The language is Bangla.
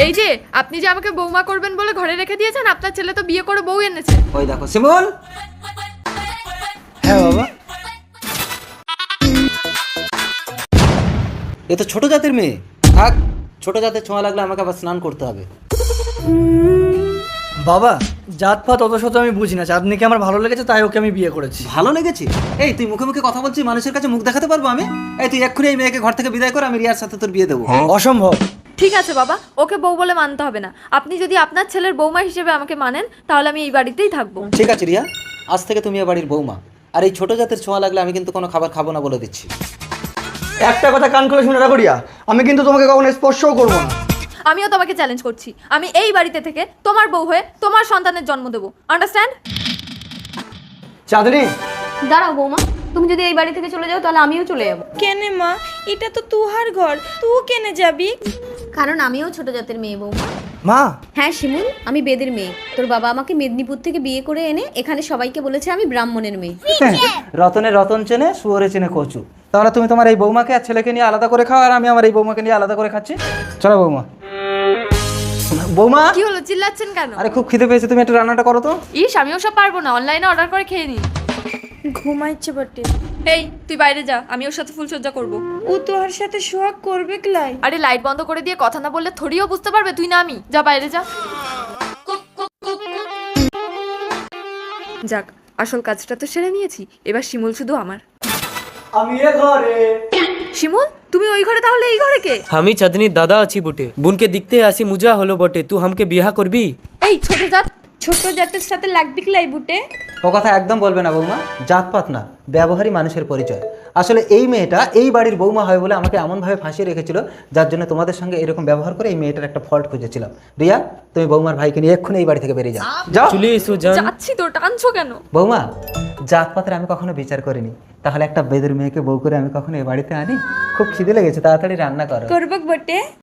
এই যে আপনি যে আমাকে বৌমা করবেন বলে ঘরে রেখে দিয়েছেন, আপনার ছেলে তো বিয়ে করে বউ এনেছে। ওই দেখো শিমুল। হ্যাঁ বাবা। এ তো ছোট জাতের মেয়ে। থাক, ছোট জাতের ছোঁয়া লাগলে আমাকে আবার স্নান করতে হবে। বাবা জাত পাত অত শত আমি বুঝি না, চাঁদনিকে আমার ভালো লেগেছে তাই ওকে আমি বিয়ে করেছি। ভালো লেগেছে? এই তুই মুখে মুখে কথা বলছিস, মানুষের কাছে মুখ দেখাতে পারবো আমি? এই তুই এক্ষুনি এই মেয়েকে ঘর থেকে বিদায় কর, আমি রিয়ার সাথে তোর বিয়ে দেবো। অসম্ভব। ঠিক আছে বাবা, ওকে বউ বলে মানতে হবে না। আপনি যদি আপনার ছেলের বৌমা হিসেবে আমাকে মানেন তাহলে আমি এই বাড়িতেই থাকবো। ঠিক আছে রিয়া, আজ থেকে তুমি এ বাড়ির বৌমা। আর এই ছোট জাতের ছোঁয়া লাগলে আমি কিন্তু কোনো খাবার খাবো না বলে দিচ্ছি। একটা কথা কান খুলে শুনে রাখো রিয়া, আমি কিন্তু তোমাকে কখনো স্পর্শও করবো না। আমিও তোমাকে চ্যালেঞ্জ করছি, আমি এই বাড়িতে থেকে তোমার বউ হয়ে তোমার সন্তানের জন্ম দেবো। আন্ডারস্ট্যান্ড? চাঁদনি, দাঁড়াও বৌমা, তুমি যদি এই বাড়ি থেকে চলে যাও তাহলে আমিও চলে যাবো। কেনে মা, এটা তো তুহার ঘর, তুই কেনে যাবি? কারণ আমিও ছোট জাতের মেয়ে বৌমা। মা। হ্যাঁ শিমুল, আমি বেদের মেয়ে। তোর বাবা আমাকে মেদিনীপুর থেকে বিয়ে করে এনে এখানে সবাইকে বলেছে আমি ব্রাহ্মণের মেয়ে। রতনে রতন চেনে, শুয়োরে চেনে কচু। তাহলে তুমি তোমার এই বৌমাকে আর ছেলেকে নিয়ে আলাদা করে খাও, আর আমি আমার এই বৌমাকে নিয়ে আলাদা করে খাচ্ছি। চলো বৌমা। বৌমা, কি হলো, চিল্লাচ্ছেন কেন? আরে খুব খিদে পেয়েছে, তুমি একটু রান্নাটা করো তো। ইস, আমিও সব পারবো না, অনলাইনে অর্ডার করে খেয়ে নি। ঘুমাইছে বটে। এই তুই বাইরে যা, আমি ওর সাথে ফুলসজ্জা করব। ও তোহার সাথে সোহাগ করবে ক্লাই? আরে লাইট বন্ধ করে দিয়ে কথা না বললে থরিও বুঝতে পারবে তুই না আমি। যা বাইরে যা। যাক, আসল কাজটা তো সেরে নিয়েছি, এবার শিমুল শুধু আমার। আমি এ ঘরে। শিমুল, তুমি ওই ঘরে, তাহলে এই ঘরে কে? আমি চাঁদনির দাদা আছি বটে, বোনকে দেখতে আসি মুজা হলো বটে, তুই আমাকে বিয়া করবি? এই ছোট জাত, ছোট জাতের সাথে লাগবি ক্লাই বুটে? ও কথা একদম বলবে না বৌমা, জাতপাত না, ব্যবহারই মানুষের পরিচয়। আসলে এই মেয়েটা এই বাড়ির বৌমা হয় বলে আমাকে এমনভাবে ফাঁসিয়ে রেখেছিল, যার জন্য তোমাদের সঙ্গে এরকম ব্যবহার করে এই মেয়েটার একটা ফল্ট খুঁজেছিলাম। রিয়া, তুমি বৌমার ভাইকে নিয়ে এক্ষুনি এই বাড়ি থেকে বেরিয়ে যাও। যাও। চলে এসো জান। যাচ্ছি তো, টানছো কেন? বৌমা, জাতপাতের আমি কখনো বিচার করিনি, তাহলে একটা বেদের মেয়েকে বউ করে আমি কখনো এই বাড়িতে আনি? খুব খিদে লেগেছে, তাড়াতাড়ি রান্না করো। করবক বটে?